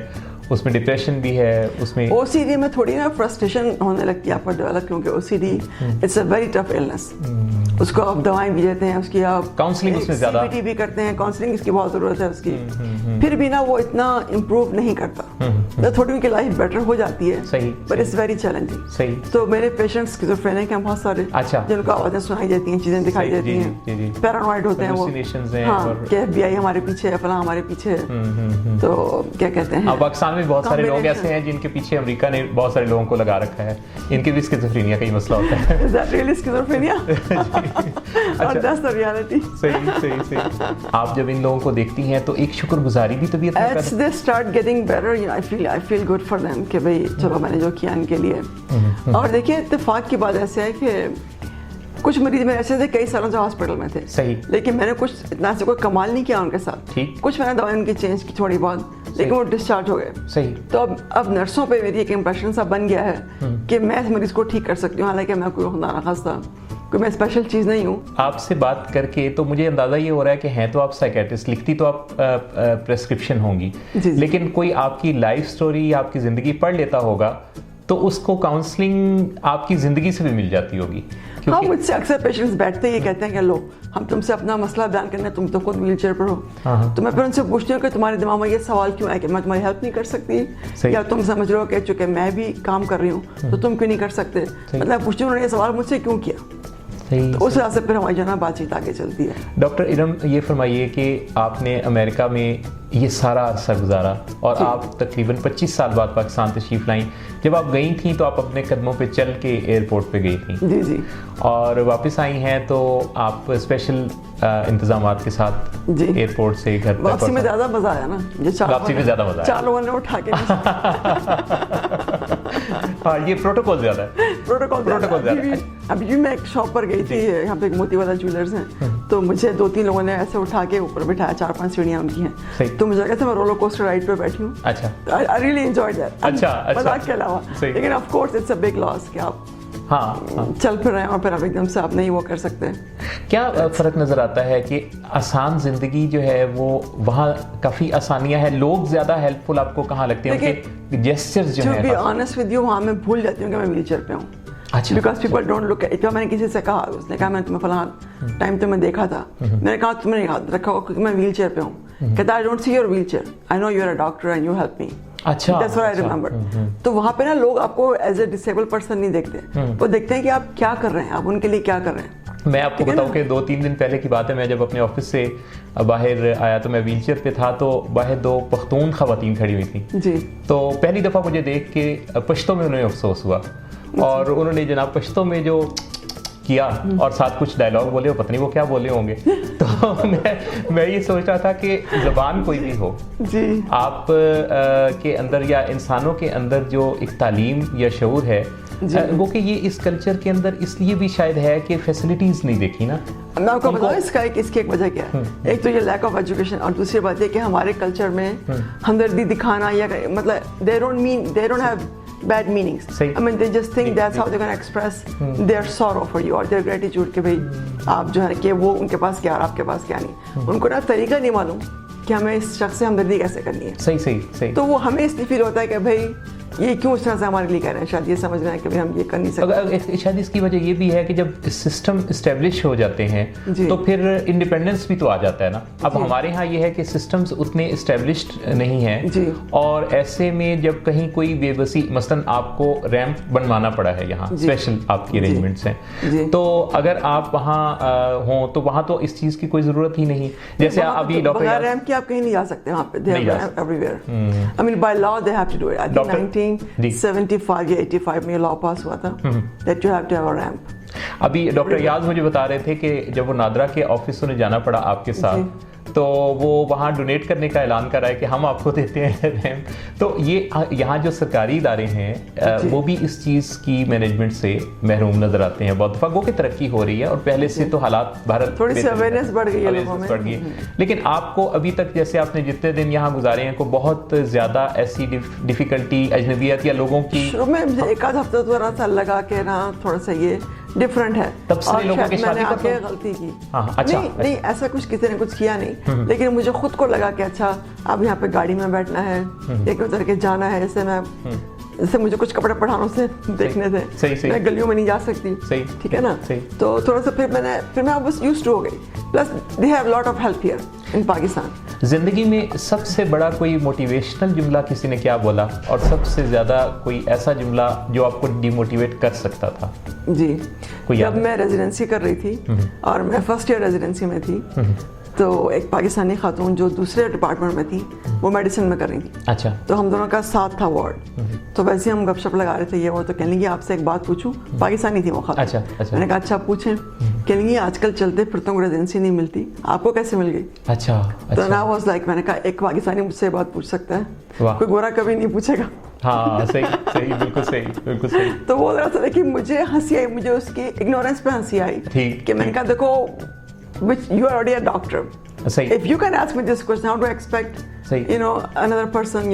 اس میں ڈپریشن بھی ہے, اس میں او سی ڈی میں تھوڑی نا فرسٹریشن ہونے لگتی ہے آپ کو ڈیولپ, کیونکہ O C D it's a very tough illness. اس کو آپ دوائیں بھی دیتے ہیں, اس کی آپ کاؤنسلنگ اس میں زیادہ CBT بھی کرتے ہیں, کاؤنسلنگ اس کی بہت ضرورت ہے اس کی, پھر بھی نا وہ اتنا امپروو نہیں کرتا. تھوڑی ان کی لائف بیٹر ہو جاتی ہے, بٹ اٹس ویری چیلنجنگ. تو میرے پیشنٹس اسکیزوفرینیا کے بہت سارے جن کو آوازیں سنائی دیتی ہیں, چیزیں دکھائی دیتی ہیں, پیرانوائڈ ہوتے ہیں وہ, ہاں کہ FBI ہمارے پیچھے ہے, فلاں ہمارے پیچھے ہے. تو کیا کہتے ہیں, پاکستان میں بہت سارے لوگ ایسے ہیں جن کے پیچھے امریکہ نے بہت سارے لوگوں کو لگا رکھا ہے, ان کے بھی اسکیزوفرینیا کا ہی مسئلہ ہوتا ہے. Is that really schizophrenia? اور that's the reality. صحیح. آپ جب ان لوگوں کو دیکھتی ہیں تو ایک شکر گزاری بھی طبیعت میں as they start getting better, you know, I feel good for them کہ بھئی چلو میں نے جو کیا ان کے لیے. اور دیکھیے اتفاق کی بات ایسے ہے کہ کچھ مریض میرے ایسے تھے کئی سالوں سے ہاسپٹل میں تھے, لیکن میں نے کچھ اتنا سے کوئی کمال نہیں کیا ان کے ساتھ. کچھ میں نے دوائیں ان کی چینج کی تھوڑی بہت, لیکن وہ ڈسچارج ہو گئے. تو اب نرسوں پہ میری ایک امپریشن سا بن گیا ہے کہ میں اس مریض کو ٹھیک کر سکتی ہوں, حالانکہ میں کوئی خدا نخواستہ کوئی میں اسپیشل چیز نہیں ہوں. آپ سے بات کر کے تو مجھے اندازہ یہ ہو رہا ہے کہ ہیں تو آپ سائیکیٹرسٹ, لکھتی تو آپ پریسکرپشن ہوں گی, لیکن کوئی آپ کی لائف سٹوری یا آپ کی زندگی پڑھ لیتا ہوگا تو اس کو کاؤنسلنگ آپ کی زندگی سے بھی مل جاتی ہوگی. ہاں, مجھ سے اکثر پیشنٹس بیٹھتے یہ کہتے ہیں کہ لو ہم تم سے اپنا مسئلہ بیان کرنا ہے, تم تو خود ویل چیئر پر ہو. تو میں پھر ان سے پوچھتی ہوں کہ تمہارے دماغ میں یہ سوال کیوں ہے کہ میں تمہاری ہیلپ نہیں کر سکتی, یا تم سمجھ رہے ہو کہ چونکہ میں بھی کام کر رہی ہوں تو تم کیوں نہیں کر سکتے. مطلب پوچھتی ہوں انہوں نے یہ سوال مجھ سے کیوں کیا, تو اس وجہ سے پھر ہماری جو ہے نا بات چیت آگے چلتی ہے. ڈاکٹر ارم, یہ فرمائیے کہ آپ نے امریکہ میں یہ سارا عرصہ گزارا اور آپ تقریباً 25 سال بعد پاکستان تشریف لائیں. جب آپ گئی تھیں تو آپ اپنے قدموں پہ چل کے ایئرپورٹ پہ گئی تھیں, جی, اور واپس آئی ہیں تو آپ اسپیشل انتظامات کے ساتھ ایئرپورٹ سے گھر. واپسی میں زیادہ مزہ آیا نا, واپسی میں زیادہ مزہ آیا, 4 لوگوں نے اٹھا کے. ہاں, یہ پروٹوکول زیادہ ہے, پروٹوکول زیادہ ہے. ابھی بھی میں ایک شاپ پر گئی تھی, یہاں پہ ایک موتی والا جویلرز ہیں, تو مجھے 2-3 لوگوں نے ایسے اٹھا کے اوپر بٹھایا, 4-5 سیڑھیاں ان کی ہیں, تو مجھے لگا تھا میں رولر کوسٹر رائڈ پہ بیٹھی ہوں. اچھا, I really enjoyed that. اچھا, مزاق کے علاوہ, لیکن of course it's a big loss کہ آپ چل پھر رہے ہیں اور پھر آپ ایک دم سے آپ نہیں وہ کر سکتے. کیا فرق نظر آتا ہے کہ آسان زندگی جو ہے وہ وہاں کافی آسانیاں ہیں, لوگ زیادہ ہیلپ فل آپ کو کہاں لگتے ہیں, کہ جیسچرز جو ہیں؟ To be honest with you, وہاں میں بھول جاتی ہوں کہ میں ویل چیئر پہ ہوں. Because people don't look at. میں نے کسی سے کہا, اس نے کہا میں تمہیں فلاں ٹائم تو میں دیکھا تھا, میں نے کہا تم نے یاد رکھا ہوگا کیونکہ میں ویل چیئر پہ ہوں. کہتا I don't see your wheelchair, I know you are a doctor and you help me. اچھا, دیٹس واٹ آئی ریممبر. تو وہاں پہ نا لوگ آپ کو ایز اے ڈسیبل پرسن نہیں دیکھتے, وہ دیکھتے ہیں کہ آپ کیا کر رہے ہیں, آپ ان کے لیے کیا کر رہے ہیں. میں آپ کو بتاؤں کہ 2-3 دن پہلے کی بات ہے, میں جب اپنے آفس سے باہر آیا تو میں ویل چیئر پہ تھا, تو باہر 2 پختون خواتین کھڑی ہوئی تھیں. جی. تو پہلی دفعہ مجھے دیکھ کے پشتو میں انہیں افسوس ہوا, اور انہوں نے جناب پشتو میں جو کیا اور ساتھ کچھ ڈائلاگ بولے, پتہ نہیں وہ کیا بولے ہوں گے. تو میں یہ سوچ رہا تھا کہ زبان کوئی بھی ہو, آپ کے اندر یا انسانوں کے اندر جو ایک تعلیم یا شعور ہے وہ کہ یہ اس کلچر کے اندر اس لیے بھی شاید ہے کہ فیسلٹیز نہیں دیکھی نا. میں آپ کو بتاؤں اس کی ایک وجہ کیا ہے. ایک تو یہ لیک آف ایجوکیشن, اور دوسری بات یہ کہ ہمارے کلچر میں ہمدردی دکھانا یا مطلب they don't have bad meanings. I mean they just think that's how they're going to express their sorrow for you or their gratitude کہ بھئی آپ جو ہے کہ وہ ان کے پاس کیا اور آپ کے پاس کیا نہیں. ان کو نا طریقہ نہیں معلوم کہ ہمیں اس شخص سے ہمدردی کیسے کرنی ہے. صحیح. تو وہ ہمیں اس لیے فیل ہوتا ہے کہ بھئی یہ کیوں اس طرح سے ہمارے لیے کہہ رہے ہیں, شاید یہ سمجھ رہے ہیں کہ ہم یہ کر نہیں سکتے. شاید اس کی وجہ یہ بھی ہے کہ جب سسٹم اسٹیبلش ہو جاتے ہیں تو پھر انڈیپینڈنس بھی تو آ جاتا ہے نا. اب ہمارے ہاں یہ ہے کہ سسٹمز اتنے اسٹیبلشڈ نہیں ہیں, اور ایسے میں جب کہیں کوئی بے بسی, مثلاً آپ کو ریمپ بنوانا پڑا ہے یہاں, اسپیشل آپ کی ارینجمنٹس ہیں, تو اگر آپ وہاں ہوں تو وہاں تو اس چیز کی کوئی ضرورت ہی نہیں. جیسے ابھی بغیر ریمپ کے آپ کہیں نہیں جا سکتے وہاں پہ. They have everywhere. I mean by law they have to do it. I think 1975 یا 85 میں لا پاس ہوا تھا that you have to have a ramp. ابھی ڈاکٹر ایاز مجھے بتا رہے تھے کہ جب وہ نادرا کے آفسوں نے جانا پڑا آپ کے ساتھ تو وہ وہاں ڈونیٹ کرنے کا اعلان کر رہا ہے کہ ہم آپ کو دیتے ہیں ریمپ. تو یہ یہاں جو سرکاری ادارے ہیں وہ بھی اس چیز کی مینجمنٹ سے محروم نظر آتے ہیں. بہت دفعہ گو کہ ترقی ہو رہی ہے اور پہلے سے تو حالات بھارت تھوڑی سی اویئرنیس بڑھ گئی ہے لوگوں میں, لیکن آپ کو ابھی تک جیسے آپ نے جتنے دن یہاں گزارے ہیں کو بہت زیادہ ایسی ڈیفیکلٹی اجنبیت یا لوگوں کی شروع میں ایک آدھ ہفتے تھوڑا سا لگا کہ نا تھوڑا سا یہ ڈفرنٹ ہے, اور شاید میں نے آ کے غلطی کی. نہیں ایسا کچھ کسی نے کچھ کیا نہیں, لیکن مجھے خود کو لگا کہ اچھا اب یہاں پہ گاڑی میں بیٹھنا ہے, ایک ادھر کے جانا ہے, جیسے مجھے کچھ کپڑے پڑھانوں سے دیکھنے تھے, میں گلیوں میں نہیں جا سکتی, ٹھیک ہے نا. تو تھوڑا سا پھر میں بس یوزڈ ٹو ہو گئی. Plus they have lot of help here in Pakistan. زندگی میں سب سے بڑا کوئی موٹیویشنل جملہ کسی نے کیا بولا, اور سب سے زیادہ کوئی ایسا جملہ جو آپ کو ڈی موٹیویٹ کر سکتا تھا؟ جی, جب میں ریزیڈنسی کر رہی تھی اور میں فرسٹ ایئر ریزیڈنسی میں تھی, تو ایک پاکستانی خاتون جو دوسرے ڈپارٹمنٹ میں تھی وہ میڈیسن میں کر رہی تھی. اچھا. تو ہم دونوں کا ساتھ تھا وارڈ, تو ویسے ہم گپ شپ لگا رہے تھے یہ وہ, تو کہنے لگی آپ سے ایک بات پوچھوں. پاکستانی تھی وہ خاتون. میں نے کہا اچھا پوچھیں. کہنے لگی آج کل چلتے پھرتوں کو ریزیڈنسی نہیں ملتی, آپ کو کیسے مل گئی؟ اچھا. تو نا واز لائک, میں نے کہا ایک پاکستانی مجھ سے بات پوچھ سکتا ہے, کوئی گورا کبھی نہیں پوچھے گا. ہاں صحیح, بالکل صحیح. تو وہ ذرا سا دیکھیے مجھے ہنسی آئی, مجھے اس کی اگنورینس پہ ہنسی آئی کہ میں نے کہا دیکھو you are already a doctor. If you can ask me this question, how do I expect another person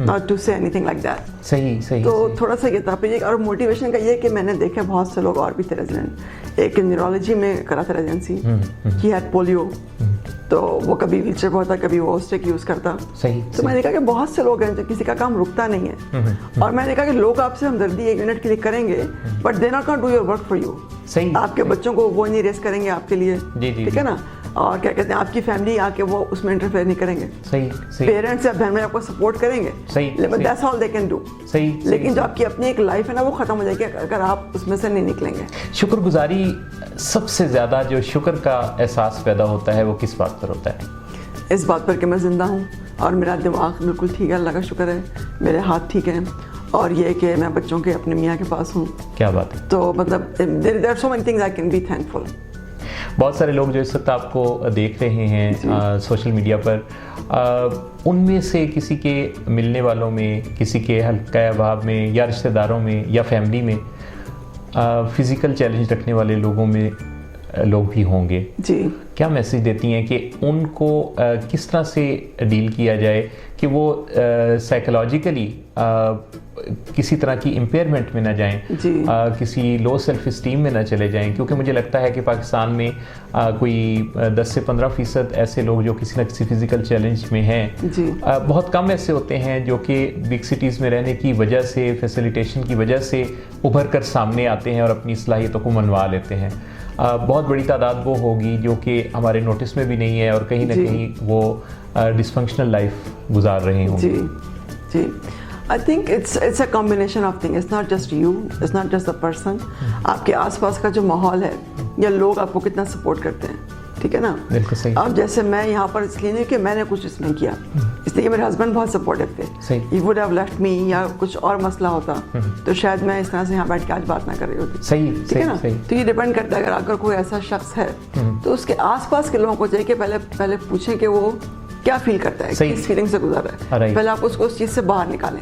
not to say anything like that. صحیح. تو تھوڑا سا یہ تھا. پھر اور موٹیویشن کا یہ کہ میں نے دیکھا بہت سے لوگ اور بھی تھے ریزیڈنٹ. ایک نیورولوجی میں کرا تھا ریزیڈنسی, ہی ہیڈ پولیو, تو وہ کبھی ویل چیئر پہ ہوتا, کبھی وہ اسٹک یوز کرتا. تو میں نے کہا کہ بہت سے لوگ ہیں جو کسی کا کام رکتا نہیں ہے, اور میں نے کہا کہ لوگ آپ سے ہمدردی 1 منٹ کے لیے کریں گے, but they not do your work for you. آپ کے بچوں کو وہ نہیں ریس کریں گے آپ کے لیے, ٹھیک ہے نا, اور کیا کہتے ہیں آپ کی فیملی آ کے وہ اس میں انٹرفیئر نہیں کریں گے. پیرنٹس یا بہن میں آپ کو سپورٹ کریں گے, that's all they can do. لیکن جو آپ کی اپنی ایک لائف ہے نا وہ ختم ہو جائے گی اگر آپ اس میں سے نہیں نکلیں گے. شکر گزاری, سب سے زیادہ جو شکر کا احساس پیدا ہوتا ہے وہ کس بات پر ہوتا ہے؟ اس بات پر کہ میں زندہ ہوں اور میرا دماغ بالکل ٹھیک ہے, اللہ کا شکر ہے, میرے ہاتھ ٹھیک ہیں, اور یہ کہ میں بچوں کے اپنے میاں کے پاس ہوں. کیا بات ہے. تو مطلب there are so many things I can be thankful. بہت سارے لوگ جو اس وقت آپ کو دیکھ رہے ہیں سوشل میڈیا پر, ان میں سے کسی کے ملنے والوں میں, کسی کے حلقہ احباب میں, یا رشتہ داروں میں, یا فیملی میں فزیکل چیلنج رکھنے والے لوگوں میں لوگ بھی ہوں گے. جی. کیا میسیج دیتی ہیں کہ ان کو کس طرح سے ڈیل کیا جائے کہ وہ سائیکولوجیکلی کسی طرح کی امپیئرمنٹ میں نہ جائیں, کسی لو سیلف اسٹیم میں نہ چلے جائیں؟ کیونکہ مجھے لگتا ہے کہ پاکستان میں کوئی 10 سے 15% ایسے لوگ جو کسی نہ کسی فزیکل چیلنج میں ہیں, بہت کم ایسے ہوتے ہیں جو کہ بگ سٹیز میں رہنے کی وجہ سے, فیسیلیٹیشن کی وجہ سے ابھر کر سامنے آتے ہیں اور اپنی صلاحیتوں کو منوا لیتے ہیں. بہت بڑی تعداد وہ ہوگی جو کہ ہمارے نوٹس میں بھی نہیں ہے, اور کہیں نہ کہیں وہ ڈسفنکشنل لائف گزار رہے ہوں. جی. I think it's a combination of things. It's not just you, it's not just the person. آپ کے آس پاس کا جو ماحول ہے یا لوگ آپ کو کتنا سپورٹ کرتے ہیں, ٹھیک ہے نا. بالکل صحیح. اب جیسے میں یہاں پر اس لیے نہیں کہ میں نے کچھ اس میں کیا, اس لیے کہ میرے ہسبینڈ بہت سپورٹیو تھے. He would have left me, یا کچھ اور مسئلہ ہوتا تو شاید میں اس طرح سے یہاں بیٹھ کے آج بات نہ کر رہی ہوتی. صحیح, ٹھیک ہے نا. تو یہ ڈیپینڈ کرتا ہے, اگر کوئی ایسا شخص ہے تو اس کے آس پاس کے لوگوں کو چاہیے کہ پہلے پوچھیں کہ وہ کیا فیل کرتا ہے, کس فیلنگ سے گزر رہا ہے, پہلے آپ اس کو اس چیز سے باہر نکالیں.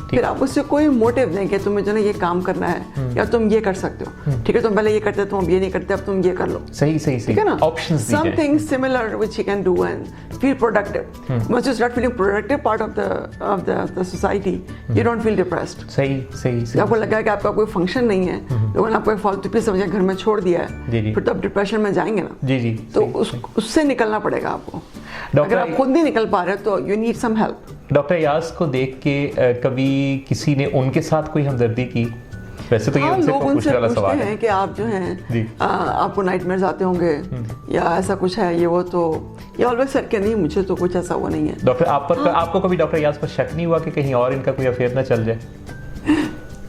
پھر آپ اس سے کوئی موٹیو دیں کہ تمہیں جو ہے یہ کام کرنا ہے یا تم یہ کر سکتے ہو, ٹھیک ہے, تم پہلے یہ کرتے, تم اب یہ نہیں کرتے, اب تم یہ کر لو. صحیح ٹھیک ہے نا, something similar which he can do and feel productive. once you start feeling productive part of the society, you don't feel depressed. صحیح. آپ کو لگا کہ آپ کا کوئی فنکشن نہیں ہے, لوگوں نے آپ کو ایک فالتو پیس سمجھا گھر میں چھوڑ دیا ہے, پھر تو آپ ڈپریشن میں جائیں گے نا. تو اس سے نکلنا پڑے گا آپ کو. اگر آپ خود نہیں نکل پا رہے تو you need some help. Doctor Ayaz کو دیکھ کے کبھی کسی نے ان کے ساتھ کوئی ہمدردی کی؟ ویسے تو یہ ان سے پوچھنے والا سوال ہے کہ آپ جو ہیں آپ کو نائٹ میئرز آتے ہوں گے یا ایسا کچھ ہے یہ وہ, تو یہ آلویز سر کہ نہیں مجھے تو کچھ ایسا ہوا نہیں ہے. ڈاکٹر آپ کو کبھی ڈاکٹر ایاز پر شک نہیں ہوا کہ کہیں اور ان کا کوئی افیئر نہ چل جائے؟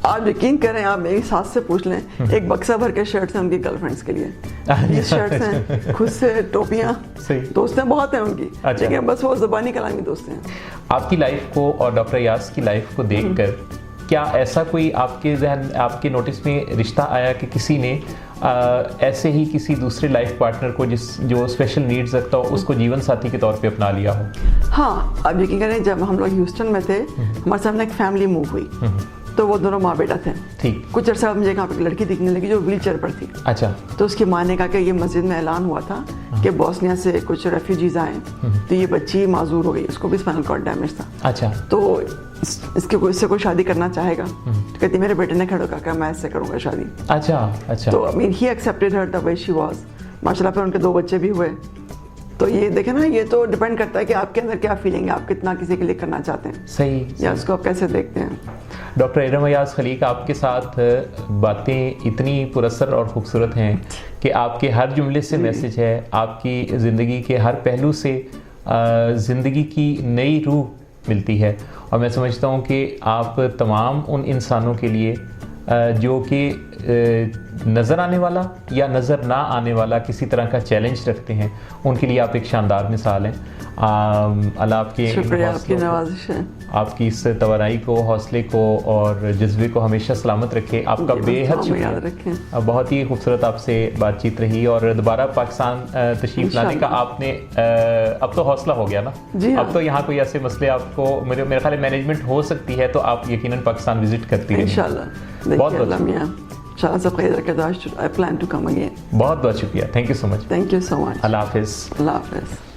آپ یقین کریں, آپ میری ساتھ سے پوچھ لیں, ایک بکسا بھر کے شرٹس ہیں ان کی گرل فرینڈس کے لیے. یہ شرٹس ہیں, خود سے ٹوپیاں, دوستیں بہت ہیں ان کی, لیکن بس وہ زبانی کلامی دوستیں ہیں. آپ کی لائف کو اور ڈاکٹر ایاز کی لائف کو دیکھ کر کیا ایسا کوئی آپ کے ذہن, آپ کے نوٹس میں رشتہ آیا کہ کسی نے ایسے ہی کسی دوسرے لائف پارٹنر کو جو اسپیشل نیڈز رکھتا ہو اس کو جیون ساتھی کے طور پہ اپنا لیا ہو؟ ہاں, آپ یقین کریں جب ہم لوگ ہیوسٹن میں تھے ہمارے سامنے ایک فیملی موو ہوئی, تو وہ دونوں ماں بیٹا تھے. کچھ عرصہ بعد مجھے یہاں پہ ایک لڑکی دکھنے لگی جو ویل چیئر پر تھی. اچھا. تو اس کی ماں نے کہا کہ یہ مسجد میں اعلان ہوا تھا کہ بوسنیا سے کچھ ریفیوجیز آئے, تو یہ بچی معذور ہو گئی, اس کو بھی اسپائنل کارڈ ڈیمیج تھا. اچھا. تو اس سے کوئی شادی کرنا چاہے گا؟ کہتی میرے بیٹے نے کھڑا کہا کہ میں اس سے کروں گا شادی. اچھا. تو he accepted her the way she was. ماشاءاللہ پھر ان کے 2 بچے بھی ہوئے. تو یہ دیکھیں نا, یہ تو ڈیپینڈ کرتا ہے کہ آپ کے اندر کیا فیلنگ ہے, آپ کتنا کسی کے لیے کرنا چاہتے ہیں. صحیح. یا اس کو آپ کیسے دیکھتے ہیں. ڈاکٹر ارم ایاز خلیق, آپ کے ساتھ باتیں اتنی پراثر اور خوبصورت ہیں کہ آپ کے ہر جملے سے میسج ہے, آپ کی زندگی کے ہر پہلو سے زندگی کی نئی روح ملتی ہے. اور میں سمجھتا ہوں کہ آپ تمام ان انسانوں کے لیے جو کہ نظر آنے والا یا نظر نہ آنے والا کسی طرح کا چیلنج رکھتے ہیں, ان کے لیے آپ ایک شاندار مثال ہیں. اللہ آپ کے آپ کی اس توانائی کو, حوصلے کو اور جذبے کو ہمیشہ سلامت رکھے. آپ کا بے حد شکریہ, بہت ہی خوبصورت آپ سے بات چیت رہی, اور دوبارہ پاکستان تشریف لانے کا آپ نے اب تو حوصلہ ہو گیا نا, اب تو یہاں کوئی ایسے مسئلے آپ کو میرے خیال مینجمنٹ ہو سکتی ہے, تو آپ یقیناً پاکستان وزٹ کرتی رہیں انشاءاللہ. بہت بہت شکریہ. Thank you so much. Thank you so much. اللہ حافظ. اللہ حافظ.